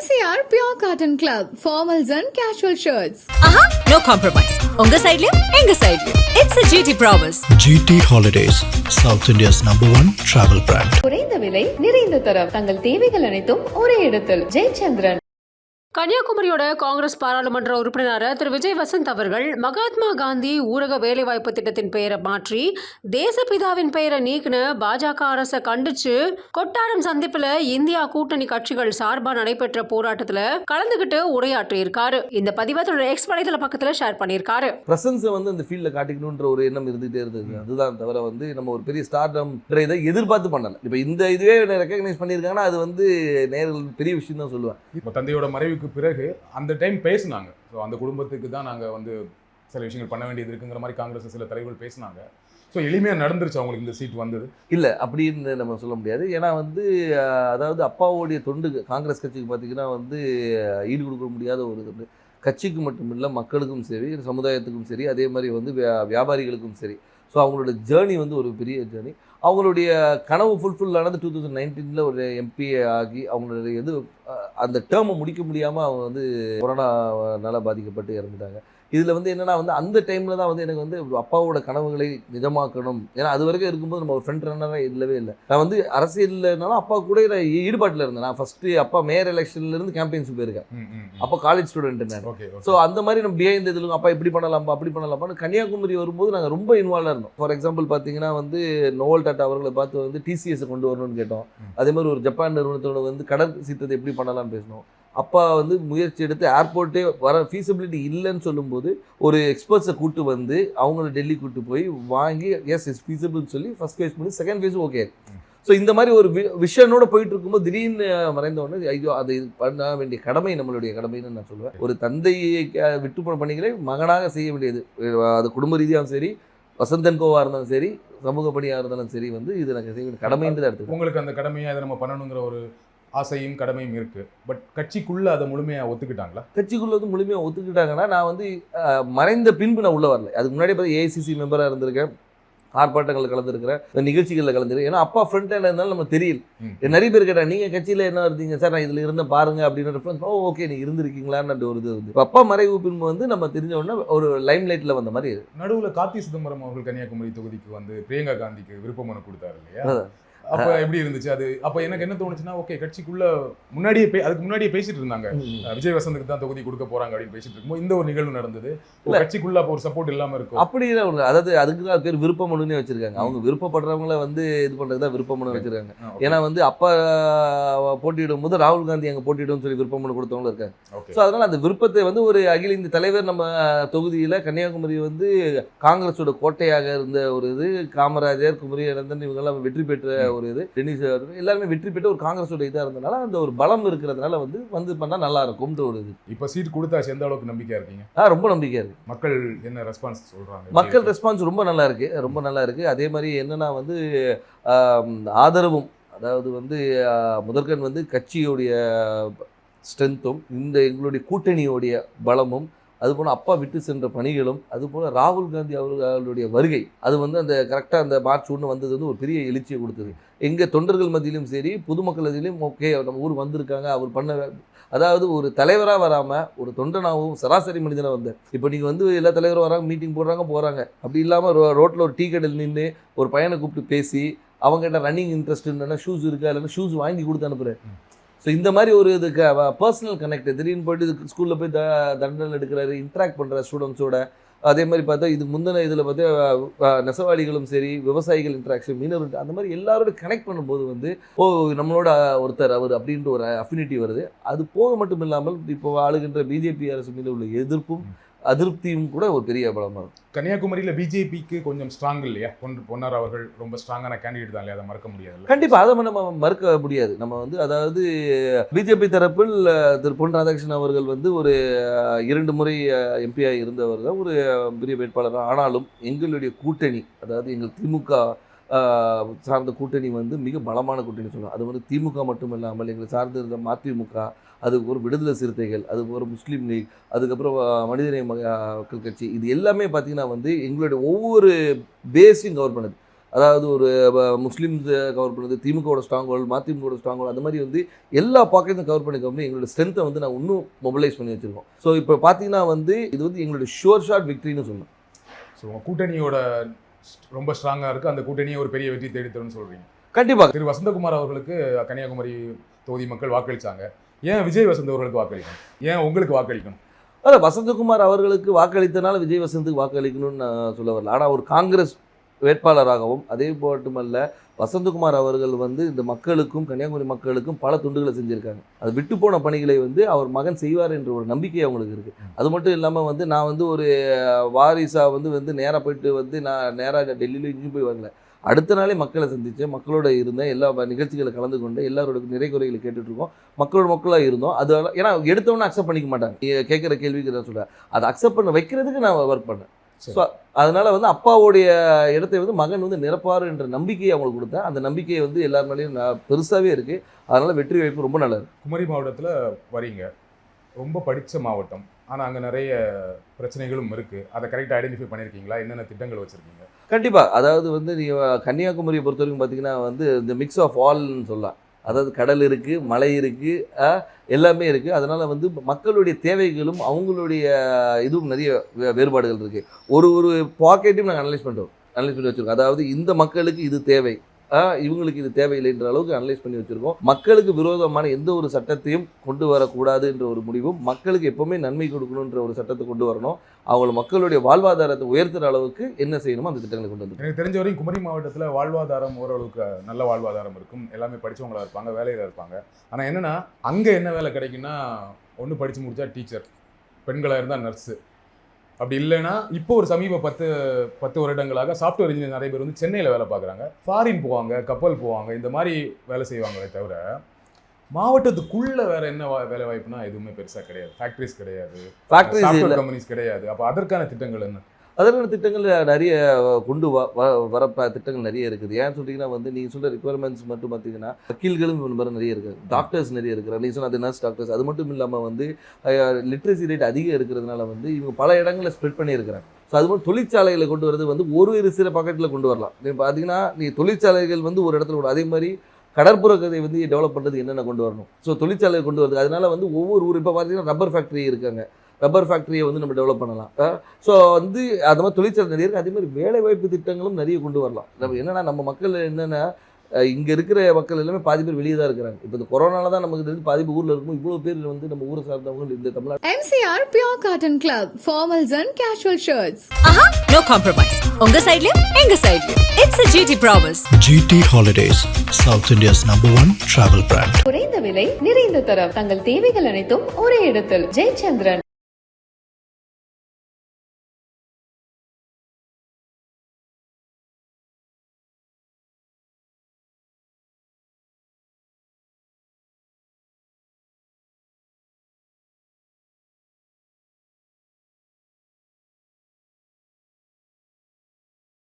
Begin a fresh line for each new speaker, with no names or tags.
MCR Pure Cotton Club, formals and casual shirts.
No compromise. Unga side enga side. It's a GT promise.
GT Holidays, South India's #1 travel brand.
குறைந்த விலை நிறைந்த தரம் தங்கள் தேவைகள் அனைத்தும் ஒரே இடத்தில் ஜெயச்சந்திரன்.
கன்னியாகுமரியோட காங்கிரஸ் பாராளுமன்ற உறுப்பினர் திரு விஜய் வசந்த் அவர்கள் மகாத்மா காந்தி ஊரக வேலைவாய்ப்பு திட்டத்தின் பெயரை மாற்றி தேசப்பிதாவின் பெயரை நீக்கின பாஜக அரசை கண்டிச்சு கொட்டாரம் சந்திப்புல இந்தியா கூட்டணி கட்சிகள் சார்பா நடைபெற்ற போராட்டத்துல கலந்துகிட்டு உரையாற்றி இருக்காரு. இந்த பதிவை தன்னோட எக்ஸ் வலைதள பக்கத்துல ஷேர் பண்ணியிருக்காரு.
பிரசன்ஸை அந்த ஃபீல்ட்ல காட்டிக்கணுன்ற ஒரு எண்ணம் இருந்துகிட்டே இருந்தது. அதுதான் தவிர நம்ம ஒரு பெரிய ஸ்டார்டம் இதை எதிர்பார்த்து பண்ணல. இப்போ இந்த இதுவே ரெக்கக்னைஸ் பண்ணியிருக்காங்கன்னா அது நேரில் பெரிய விஷயம் தான் சொல்லுவேன்.
இப்போ தந்தையோட மறைவுக்கு பிறகு அந்த டைம் பேசினாங்க. ஸோ அந்த குடும்பத்துக்கு தான் நாங்கள் சில விஷயங்கள் பண்ண வேண்டியது இருக்குங்கிற மாதிரி காங்கிரஸ் சில தலைவர்கள் பேசினாங்க. ஸோ எளிமையாக நடந்துருச்சு அவங்களுக்கு இந்த சீட் வந்தது
இல்லை அப்படின்னு நம்ம சொல்ல முடியாது. ஏன்னா அதாவது அப்பாவோடைய தொண்டு காங்கிரஸ் கட்சிக்கு பார்த்தீங்கன்னா ஈடு கொடுக்க முடியாத ஒரு கட்சிக்கு மட்டும் இல்லை, மக்களுக்கும் சரி, சமுதாயத்துக்கும் சரி, அதே மாதிரி வியாபாரிகளுக்கும் சரி. ஸோ அவங்களோட ஜேர்னி ஒரு பெரிய ஜேர்னி. அவங்களுடைய கனவு ஃபுல்ஃபில் ஆனது 2019 ஒரு எம்பி ஆகி அவங்களுடைய அந்த டேர்மை முடிக்க முடியாமல் அவங்க கொரோனாவால் பாதிக்கப்பட்டு இறந்துட்டாங்க. இதில் என்னென்னா அந்த டைமில் தான் எனக்கு அப்பாவோட கனவுகளை நிஜமாக்கணும். ஏன்னா அது வரைக்கும் இருக்கும்போது நம்ம ஒரு ஃப்ரண்ட் ரன்னராக இல்லவே இல்லை. நான் அரசியல்னாலும் அப்பா கூட நான் ஈடுபாட்டில் இருந்தேன். நான் ஃபஸ்ட்டு அப்பா மேயர் எலெக்ஷன்லேருந்து கேம்பெயின்ஸ் போயிருக்கேன். அப்போ காலேஜ் ஸ்டூடெண்ட் நான். ஸோ அந்த மாதிரி நம்ம பிஹைண்ட் இதில் அப்பா இப்படி பண்ணலாம்ப்பா அப்படி பண்ணலாம்ப்பான்னு கன்னியாகுமரி வரும்போது நாங்கள் ரொம்ப இன்வால்வாக இருந்தோம். ஃபார் எக்ஸாம்பிள் பார்த்தீங்கன்னா நோவல் டாட்டா அவர்களை பார்த்து டிசிஎஸை கொண்டு வரணும்னு கேட்டோம். அதே மாதிரி ஒரு ஜப்பான் நிறுவனத்தோட கடல் சீத்தத்தை எப்படி பண்ணலாம்னு பேசணும். அப்பா முயற்சி எடுத்து ஏர்போர்ட்டே வர ஃபீஸிபிலிட்டி இல்லைன்னு சொல்லும்போது ஒரு எக்ஸ்பர்ட்ஸை கூட்டு அவங்கள டெல்லி கூட்டு போய் வாங்கி எஸ் இஸ் ஃபீஸிபிள்னு சொல்லி ஃபர்ஸ்ட் ஃபேஸ் பண்ணி செகண்ட் ஃபேஸ் ஓகே. ஸோ இந்த மாதிரி ஒரு விஷனோட போயிட்டு இருக்கும்போது திடீர்னு மறைந்த உடனே ஐயோ அது பண்ண வேண்டிய கடமை நம்மளுடைய கடமைன்னு நான் சொல்லுவேன். ஒரு தந்தையை விட்டு போன பணிகளை மகனாக செய்ய வேண்டியது. அது குடும்ப ரீதியாகவும் சரி, வசந்தன் கோவாக இருந்தாலும் சரி, சமூக பணியாக இருந்தாலும் சரி இது நாங்கள் செய்ய வேண்டிய கடமைன்னு தான் எடுத்துக்கோங்க.
உங்களுக்கு அந்த கடமையை அதை நம்ம பண்ணணுங்கிற ஒரு ஆசையும் கடமையும் இருக்கு. பட் கட்சிக்குள்ள அதை முழுமையாக ஒத்துக்கிட்டாங்களா?
கட்சிக்குள்ள முழுமையாக ஒத்துக்கிட்டாங்கன்னா நான் மறைந்த பின்பு நான் உள்ள வரல. அதுக்கு முன்னாடி பார்த்து ஏஐசிசி மெம்பராக இருந்திருக்கேன், ஆர்ப்பாட்டங்களில் கலந்துருக்கிறேன், நிகழ்ச்சிகளில் கலந்துருக்கேன். ஏன்னா அப்பா ஃப்ரண்ட் ஹேண்ட் இருந்தாலும் நம்ம தெரியல. நிறைய பேர் கேட்டாங்க நீங்கள் கட்சியில் என்ன இருந்தீங்க சார், நான் இதில் இருந்த பாருங்க அப்படின்னு ரெஃபரன்ஸ். ஓகே நீ இருந்திருக்கீங்களான்னு ஒரு அப்பா மறைவு பின்பு நம்ம தெரிஞ்ச உடனே ஒரு லைம் லைட்டில் வந்த மாதிரி.
நடுவில் கார்த்தி சிதம்பரம் அவர்கள் கன்னியாகுமரி தொகுதிக்கு பிரியங்கா காந்திக்கு விருப்ப மனு கொடுத்தாரு இல்லையா? அப்போ எப்படி இருந்துச்சு அது? அப்போ எனக்கு என்ன தோணுச்சுன்னா, ஓகே கட்சிக்குள்ள அதுக்கு முன்னாடியே பேசிட்டு இருந்தாங்க விஜய் வசந்துக்கு தான் தொகுதி கொடுக்க போறாங்க அப்படின்னு பேசிட்டு இருக்கும்போது இந்த ஒரு நிகழ்வு நடந்தது. கட்சிக்குள்ள அப்போ ஒரு சப்போர்ட் இல்லாம இருக்கும்
அப்படி. அதாவது அதுக்கு தான் பேர் விருப்ப மனுன்னு வச்சிருக்காங்க. அவங்க விருப்பப்படுறவங்கள இது பண்றதுதான் விருப்ப மனு வச்சிருக்காங்க. ஏன்னா அப்பா போட்டியிடும் போது ராகுல் காந்தி அங்கே போட்டியிடும் சொல்லி விருப்ப மனு கொடுத்தவங்களும் இருக்காங்க. ஸோ அதனால அந்த விருப்பத்தை ஒரு அகில இந்திய தலைவர் நம்ம தொகுதியில கன்னியாகுமரி காங்கிரஸோட கோட்டையாக இருந்த ஒரு காமராஜர், குமரி அனந்தன் இவங்கெல்லாம் வெற்றி பெற்ற ஒரு டென்னிஸ் எல்லாருமே வெற்றி பெற்ற ஒரு காங்கிரஸோட இதாக இருந்தனால அந்த ஒரு பலம் இருக்கிறதுனால பண்ணா நல்லா இருக்கும்ன்ற ஒரு
இப்போ சீட் கொடுத்தாச்சு. எந்த அளவுக்கு நம்பிக்கையா இருக்கீங்க?
ரொம்ப நம்பிக்கையா இருக்கு.
மக்கள் என்ன ரெஸ்பான்ஸ் சொல்றாங்க?
மக்கள் ரெஸ்பான்ஸ் ரொம்ப நல்லா இருக்கு, ரொம்ப நல்லா இருக்கு. அதே மாதிரி என்னன்னா ஆதரவும், அதாவது முதற்கண் கட்சியோடைய ஸ்ட்ரென்த்தும் எங்களுடைய கூட்டணியோடைய பலமும், அதுபோல் அப்பா விட்டு சென்ற பணிகளும், அதுபோல் ராகுல் காந்தி அவர்களுடைய வருகை அந்த கரெக்டாக அந்த மார்ச் 1 வந்தது ஒரு பெரிய எழுச்சியை கொடுத்தது. எங்கள் தொண்டர்கள் மத்தியிலும் சரி, பொதுமக்கள் மத்தியிலும் ஓகே நம்ம ஊர் வந்திருக்காங்க, அவர் பண்ண, அதாவது ஒரு தலைவராக வராமல் ஒரு தொண்டனாகவும் சராசரி மனிதனாக வந்தார். இப்போ நீங்கள் எல்லா தலைவரும் வராங்க, மீட்டிங் போடுறாங்க. அப்படி இல்லாமல் ரோட்டில் ஒரு டீ கடையில் நின்று ஒரு பையனை கூப்பிட்டு பேசி அவங்ககிட்ட ரன்னிங் இன்ட்ரெஸ்ட் இல்லைன்னா ஷூஸ் இருக்கா, இல்லைன்னா ஷூஸ் வாங்கி கொடுத்து அனுப்புகிறேன். ஸோ இந்த மாதிரி ஒரு பர்சனல் கனெக்ட், திடீர்னு போய்ட்டு ஸ்கூலில் போய் தண்டனை எடுக்கிறாரு, இன்ட்ராக்ட் பண்ணுற ஸ்டூடெண்ட்ஸோட. அதே மாதிரி பார்த்தா இதுக்கு முந்தின இதில் பார்த்தா நெசவாளிகளும் சரி, விவசாயிகள் இன்ட்ராக்ஷன், மீனவர், அந்த மாதிரி எல்லாரோட கனெக்ட் பண்ணும்போது நம்மளோட ஒருத்தர் அவர் அப்படின்ற ஒரு அஃபினிட்டி வருது. அது போக மட்டும் இல்லாமல் இப்போ ஆளுகின்ற பிஜேபி அரசு மீது உள்ள எதிர்ப்பும் அதிருப்தியும் கூட ஒரு பெரிய பலமாக இருக்கும்.
கன்னியாகுமரியில் பிஜேபிக்கு கொஞ்சம் ஸ்ட்ராங் இல்லையா? பொன்னார் அவர்கள் ரொம்ப ஸ்ட்ராங்கான கேண்டிடேட் தான் இல்லையா? அதை மறக்க முடியாது.
கண்டிப்பாக அதை நம்ம மறுக்க முடியாது. நம்ம அதாவது பிஜேபி தரப்பில் திரு பொன் ராதாகிருஷ்ணன் அவர்கள் ஒரு 2 முறை எம்பியாக இருந்தவர் தான், ஒரு பெரிய வேட்பாளர். ஆனாலும் எங்களுடைய கூட்டணி, அதாவது எங்கள் திமுக சார்ந்த கூட்டணி மிக பலமான கூட்டணி சொல்லலாம். அது திமுக மட்டும் இல்லாமல் எங்களை சார்ந்து இருந்த மதிமுக, அதுக்கு ஒரு விடுதலை சிறுத்தைகள், அதுக்கு ஒரு முஸ்லீம் லீக், அதுக்கப்புறம் மனிதநேய மக்கள் கட்சி, இது எல்லாமே பார்த்திங்கன்னா எங்களுடைய ஒவ்வொரு பேஸையும் கவர் பண்ணுது. அதாவது ஒரு முஸ்லீம்ஸ் கவர் பண்ணுறது, திமுகவோட ஸ்ட்ராங் ஹோல்டு, மதிமுகவோட ஸ்ட்ராங் ஹோல்டு, அந்த மாதிரி வந்து எல்லா பாக்கெட்டும் கவர் பண்ணி எங்களோட ஸ்ட்ரென்த்தை வந்து நான் இன்னும் மொபிலைஸ் பண்ணி வச்சுருக்கோம். ஸோ இப்போ பார்த்தீங்கன்னா வந்து இது வந்து எங்களோட ஷுவர் ஷாட் விக்ட்ரின்னு சொல்லணும்.
ஸோ உங்கள் கூட்டணியோட ரொம்ப ஸ்ட்ராங்காக இருக்குது, அந்த கூட்டணியை ஒரு பெரிய வெற்றி தேடித்தரும்னு சொல்கிறீங்க.
கண்டிப்பாக.
திரு வசந்தகுமார் அவர்களுக்கு கன்னியாகுமரி தொகுதி மக்கள் வாக்களித்தாங்க. ஏன் விஜய் வசந்த் அவர்களுக்கு வாக்களிக்கணும்? ஏன் உங்களுக்கு வாக்களிக்கணும்?
அதான் வசந்தகுமார் அவர்களுக்கு வாக்களித்தனால விஜய் வசந்துக்கு வாக்களிக்கணும்னு நான் சொல்ல வரல. ஆனால் ஒரு காங்கிரஸ் வேட்பாளராகவும் அதே மட்டுமல்ல வசந்தகுமார் அவர்கள் வந்து இந்த மக்களுக்கும் கன்னியாகுமரி மக்களுக்கும் பல துண்டுகளை செஞ்சுருக்காங்க. அது விட்டு போன பணிகளை வந்து அவர் மகன் செய்வார் என்ற ஒரு நம்பிக்கை அவங்களுக்கு இருக்குது. அது மட்டும் இல்லாமல் வந்து நான் வந்து ஒரு வாரிசாக வந்து நேராக போயிட்டு வந்து நான் நேராக டெல்லியில் இங்கேயும் போய் வரல. அடுத்த நாளே மக்களை சந்தித்தேன், மக்களோட இருந்தேன், எல்லா நிகழ்ச்சிகளை கலந்து கொண்டு எல்லாரோட நிறை குறைகளை கேட்டுட்ருக்கோம், மக்களாக இருந்தோம். அது ஏன்னா எடுத்தவொன்னே அக்செப்ட் பண்ணிக்க மாட்டாங்க. கேட்குற கேள்விக்கு தான் சொல்கிறேன், அதை அக்செப்ட் பண்ண வைக்கிறதுக்கு நான் ஒர்க் பண்ணேன். ஸோ அதனால் வந்து அப்பாவுடைய இடத்தை வந்து மகன் வந்து நிரப்பார் என்ற நம்பிக்கையை அவங்களுக்கு கொடுத்தேன். அந்த நம்பிக்கையை வந்து எல்லார் மேலேயும் பெருசாகவே இருக்குது. அதனால் வெற்றி வாய்ப்பு ரொம்ப நல்லது.
குமரி மாவட்டத்தில் வரீங்க, ரொம்ப படித்த மாவட்டம், ஆனால் அங்கே நிறைய பிரச்சனைகளும் இருக்குது. அதை கரெக்டாக ஐடென்டிஃபை பண்ணியிருக்கீங்களா? என்னென்ன திட்டங்கள் வச்சுருக்கீங்க?
கண்டிப்பாக. அதாவது வந்து நீங்கள் கன்னியாகுமரியை பொறுத்த வரைக்கும் பார்த்தீங்கன்னா வந்து இந்த மிக்ஸ் ஆஃப் ஆல்னு சொல்லலாம். அதாவது கடல் இருக்குது, மலை இருக்குது, எல்லாமே இருக்குது. அதனால் வந்து மக்களுடைய தேவைகளும் அவங்களுடைய இதுவும் நிறைய வேறுபாடுகள் இருக்குது. ஒரு பாக்கெட்டையும் நாங்கள் அனலைஸ் பண்ணி வச்சுருக்கோம். அதாவது இந்த மக்களுக்கு இது தேவை, இவங்களுக்கு இது தேவையில்லைன்ற அளவுக்கு அனலைஸ் பண்ணி வச்சுருக்கோம். மக்களுக்கு விரோதமான எந்த ஒரு சட்டத்தையும் கொண்டு வரக்கூடாது என்ற ஒரு முடிவும், மக்களுக்கு எப்போவுமே நன்மை கொடுக்கணுன்ற ஒரு சட்டத்தை கொண்டு வரணும். அவங்கள மக்களுடைய வாழ்வாதாரத்தை உயர்த்துகிற அளவுக்கு என்ன செய்யணுமோ அந்த திட்டங்களை கொண்டு வந்து.
எனக்கு தெரிஞ்ச வரைக்கும் குமரி மாவட்டத்தில் வாழ்வாதாரம் ஓரளவுக்கு நல்ல வாழ்வாதாரம் இருக்கும். எல்லாமே படித்தவங்களாக இருப்பாங்க, வேலையில் இருப்பாங்க. ஆனால் என்னென்னா அங்கே என்ன வேலை கிடைக்குன்னா, ஒன்று படித்து முடித்தா டீச்சர், பெண்களாக இருந்தால் நர்ஸு, அப்படி இல்லைன்னா இப்போ ஒரு சமீப 10 வருடங்களாக சாஃப்ட்வேர் இன்ஜினியர் நிறைய பேர் வந்து சென்னையில் வேலை பார்க்குறாங்க, ஃபாரின் போவாங்க, கப்பல் போவாங்க, இந்த மாதிரி வேலை செய்வாங்களே தவிர மாவட்டத்துக்குள்ளே வேறு என்ன வேலை வாய்ப்புனா எதுவுமே பெருசாக கிடையாது. ஃபேக்ட்ரிஸ் கிடையாது, சாஃப்ட்வேர் கம்பெனிஸ் கிடையாது. அப்போ அதற்கான திட்டங்கள் என்ன?
அதற்கான திட்டங்கள் நிறைய கொண்டு வர திட்டங்கள் நிறைய இருக்குது. ஏன்னு சொல்லிங்கன்னா வந்து நீங்கள் சொல்கிற ரிக்குவயர்மெண்ட்ஸ் மட்டும் பார்த்தீங்கன்னா வக்கீல்களும் நிறைய இருக்குது, டாக்டர்ஸ் நிறைய இருக்கிறாங்க. நீங்கள் சொன்ன அது நர்ஸ் டாக்டர்ஸ். அது மட்டும் இல்லாமல் வந்து லிட்ரஸி ரேட் அதிகம் இருக்கிறதுனால வந்து இவங்க பல இடங்களில் ஸ்ப்ரெட் பண்ணியிருக்கிறாங்க. ஸோ அது மாதிரி தொழிற்சாலைகளை கொண்டு வரது வந்து ஒரு சில பாக்கெட்டில் கொண்டு வரலாம். நீங்கள் பார்த்தீங்கன்னா தொழிற்சாலைகள் வந்து ஒரு இடத்துல அதே மாதிரி கடற்புற கதை வந்து டெவலப் பண்ணுறது என்னென்ன கொண்டு வரணும். ஸோ தொழிற்சாலை கொண்டு வருது. அதனால வந்து ஒவ்வொரு ஊர் இப்போ பார்த்தீங்கன்னா ரப்பர் ஃபேக்ட்ரி இருக்காங்க, ரப்பர் ஃபேக்ட்ரியை வந்து நம்ம டெவலப் பண்ணலாம். ஸோ வந்து அது மாதிரி தொழிற்சாலை நிறைய இருக்குது. அதே மாதிரி வேலைவாய்ப்பு திட்டங்களும் நிறைய கொண்டு வரலாம். நம்ம என்னென்னா நம்ம மக்கள் என்னென்னா இங்கே இருக்கிற மக்கள் எல்லாமே பாதி பேர் வெளியே தான் இருக்கிறாங்க. இப்போ இந்த கொரோனால தான் நமக்கு தெரிஞ்சு பாதி பேர் ஊரில் இருக்கும். இவ்வளோ பேர் வந்து நம்ம ஊரை சார்ந்தவங்க இந்த Tamil Nadu.
MCR Pure Cotton Club, formals and casual shirts.
Aha, no compromise. உங்க சைடுலயும் எங்க சைடுலயும். It's a GT promise.
GT Holidays, South India's #1 travel brand.
குறைந்த விலை, நிறைந்த தரம், தங்கள் தேவைகள் அனைத்தும் ஒரே இடத்தில். ஜெயச்சந்திரன்.